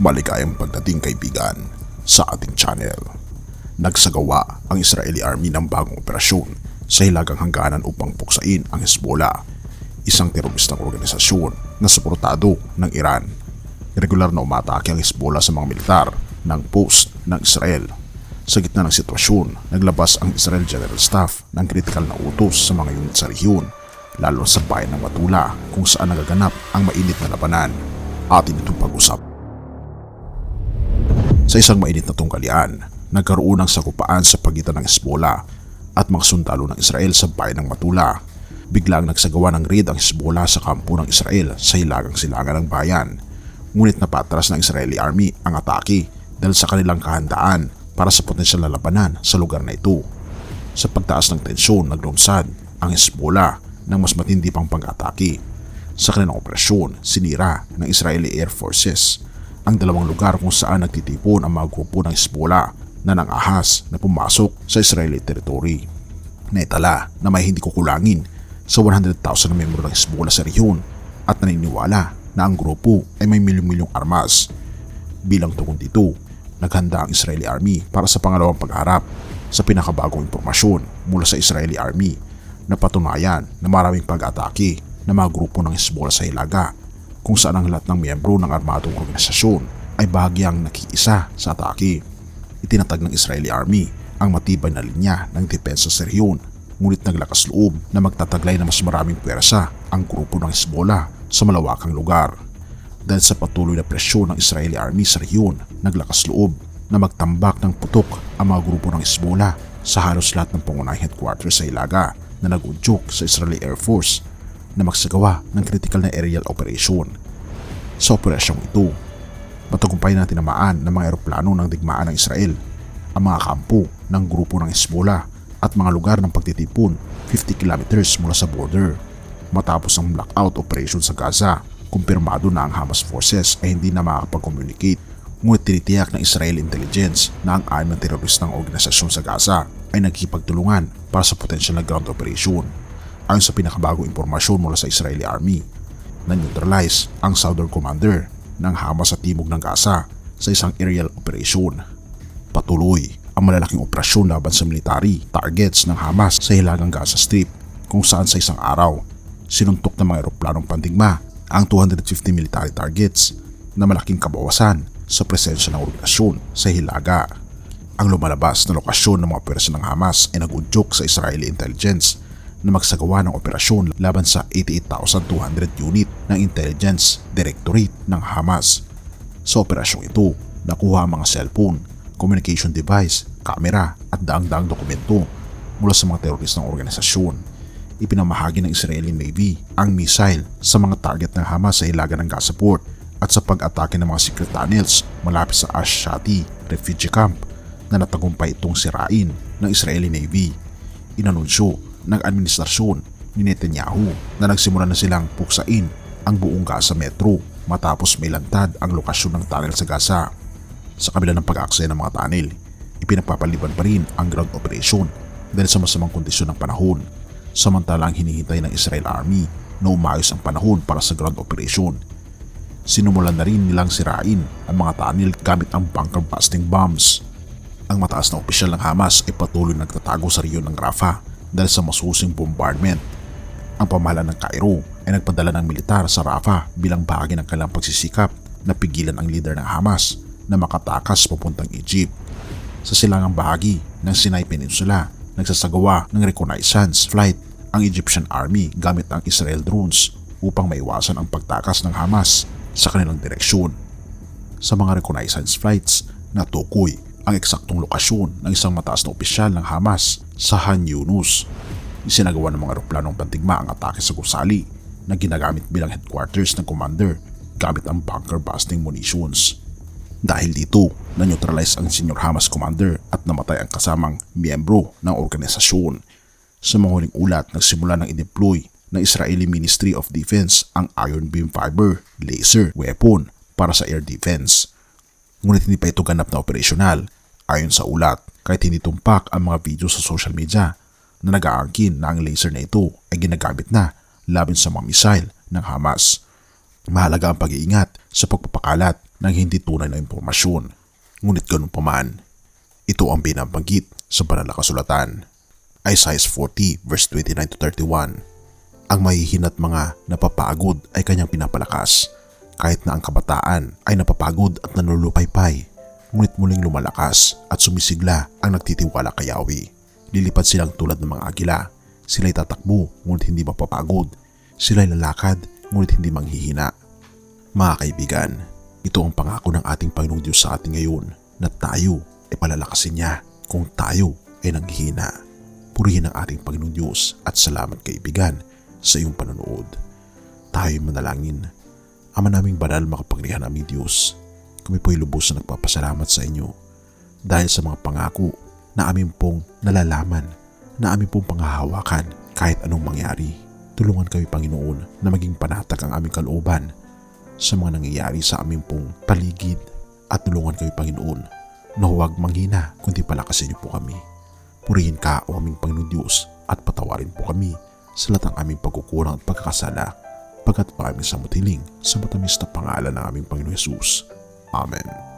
Maligayang pagdating kaibigan sa ating channel. Nagsagawa ang Israeli Army ng bagong operasyon sa hilagang hangganan upang puksain ang Hezbollah, isang teroristang organisasyon na suportado ng Iran. Regular na umatake ang Hezbollah sa mga militar ng post ng Israel. Sa gitna ng sitwasyon, naglabas ang Israel General Staff ng kritikal na utos sa mga unit sa rehiyon, lalo sa bayan ng Matula kung saan nagaganap ang mainit na labanan. Atin itong pag-usap. Sa isang mainit na tunggalian, nagkaroon ng sagupaan sa pagitan ng Hezbollah at mga sundalo ng Israel sa bayan ng Matula. Biglang nagsagawa ng raid ang Hezbollah sa kampo ng Israel sa hilagang silangan ng bayan. Ngunit napatras ng Israeli Army ang atake dahil sa kanilang kahandaan para sa potensyal na labanan sa lugar na ito. Sa pagtaas ng tensyon, naglunsad ang Hezbollah ng mas matindi pang pag-atake. Sa kanilang operasyon, sinira ng Israeli Air Forces ang dalawang lugar kung saan nagtitipon ang mga grupo ng Hezbollah na nangahas na pumasok sa Israeli territory. Naitala na may hindi kukulangin sa 100,000 na miyembro ng Hezbollah sa rehiyon at naniniwala na ang grupo ay may milyong-milyong armas. Bilang tugon dito, naghanda ang Israeli Army para sa pangalawang pagharap sa pinakabagong impormasyon mula sa Israeli Army na patunayan na maraming pag-atake ng mga grupo ng Hezbollah sa Hilaga, kung saan ang lahat ng miyembro ng armadong organisasyon ay bahagyang nakiisa sa atake. Itinatag ng Israeli Army ang matibay na linya ng depensa sa rehiyon, ngunit naglakas loob na magtataglay na mas maraming pwersa ang grupo ng Hezbollah sa malawakang lugar. Dahil sa patuloy na presyon ng Israeli Army sa rehiyon, naglakas loob na magtambak ng putok ang mga grupo ng Hezbollah sa halos lahat ng pangunahing headquarters sa Hilaga na nag-udyok sa Israeli Air Force na magsagawa ng critical na aerial operation. Sa operasyong ito, matagumpay na tinamaan ng mga eroplano ng digmaan ng Israel ang mga kampo ng grupo ng Hezbollah at mga lugar ng pagtitipon 50 kilometers mula sa border. Matapos ang blackout operation sa Gaza, kumpirmado na ang Hamas forces ay hindi na makakapag-communicate, ngunit tinitiyak ng Israel Intelligence na ang 6 na teroristang organisasyon sa Gaza ay nagkipagtulungan para sa potensyal na ground operation. Ayon sa pinakabagong impormasyon mula sa Israeli Army, na-neutralize ang Southern Commander ng Hamas sa timog ng Gaza sa isang aerial operation. Patuloy ang malalaking operasyon laban sa military targets ng Hamas sa hilagang Gaza Strip, kung saan sa isang araw, sinuntok ng mga eroplanong pandigma ang 250 military targets na malaking kabawasan sa presensya ng organisasyon sa Hilaga. Ang lumalabas na lokasyon ng mga operasyon ng Hamas ay nag-udyok sa Israeli Intelligence na magsagawa ng operasyon laban sa 88,200 unit ng Intelligence Directorate ng Hamas. Sa operasyong ito, nakuha ang mga cellphone, communication device, kamera at daang-daang dokumento mula sa mga teroristang organisasyon. Ipinamahagi ng Israeli Navy ang missile sa mga target ng Hamas sa hilaga ng Gaza Port at sa pag-atake ng mga secret tunnels malapit sa Ash-Shati refugee camp na natagumpay itong sirain ng Israeli Navy. Inanunsyo ng administrasyon ni Netanyahu na nagsimula na silang puksain ang buong Gaza Metro matapos may lantad ang lokasyon ng tunnel sa Gaza. Sa kabila ng pag-aksaya ng mga tunnel, ipinagpapaliban pa rin ang ground operation dahil sa masamang kondisyon ng panahon, samantalang hinihintay ng Israel Army na umayos ang panahon para sa ground operation. Sinumulan na rin nilang sirain ang mga tunnel gamit ang bunker busting bombs. Ang mataas na opisyal ng Hamas ay patuloy nagtatago sa rehiyon ng Rafah dahil sa masusing bombardment. Ang pamahalaan ng Cairo ay nagpadala ng militar sa Rafah bilang bahagi ng kanilang pagsisikap na pigilan ang leader ng Hamas na makatakas papuntang Egypt. Sa silangang bahagi ng Sinai Peninsula, nagsasagawa ng reconnaissance flight ang Egyptian Army gamit ang Israel drones upang maiwasan ang pagtakas ng Hamas sa kanilang direksyon. Sa mga reconnaissance flights, natukoy ang eksaktong lokasyon ng isang mataas na opisyal ng Hamas sa Han Yunus. Isinagawa ng mga eroplanong pandigma ang atake sa gusali na ginagamit bilang headquarters ng commander gamit ang bunker busting munitions. Dahil dito, na-neutralize ang senior Hamas commander at namatay ang kasamang miyembro ng organisasyon. Sa mga huling ulat, nagsimula ng i-deploy ng Israeli Ministry of Defense ang Iron Beam Fiber laser weapon para sa air defense. Ngunit hindi pa ito ganap na operasyonal. Ayon sa ulat, kahit hindi tumpak ang mga video sa social media na nag-aangkin na ang laser na ito ay ginagamit na laban sa mga missile ng Hamas. Mahalaga ang pag-iingat sa pagpapakalat ng hindi tunay na impormasyon. Ngunit ganun pa man, ito ang binabanggit sa banal na kasulatan. Isaiah 40 verse 29 to 31. Ang mahihina't mga napapagod ay kanyang pinapalakas, kahit na ang kabataan ay napapagod at nanulupaypay. Ngunit muling lumalakas at sumisigla ang nagtitiwala kay Yahweh. Lilipad silang tulad ng mga agila. Sila'y tatakbo ngunit hindi mapapagod. Sila'y lalakad ngunit hindi manghihina. Mga kaibigan, ito ang pangako ng ating Panginoong Diyos sa atin ngayon na tayo ay palalakasin niya kung tayo ay nanghihina. Purihin ang ating Panginoong Diyos at salamat kaibigan sa iyong panonood. Tayo'y manalangin. Ama naming banal, makapangyarihan naming Diyos, kami po'y lubos na nagpapasalamat sa inyo dahil sa mga pangako na amin pong nalalaman, na amin pong panghahawakan kahit anong mangyari. Tulungan kami, Panginoon, na maging panatag ang aming kalooban sa mga nangyayari sa aming pong paligid, at tulungan kami, Panginoon, na huwag manghina kundi palakasin niyo po kami. Purihin ka, o aming Panginoon Diyos, at patawarin po kami sa lahat ng aming pagkukulang at pagkakasala, pagkat pa aming samutiling sa matamis na pangalan ng aming Panginoon Hesus. Amen.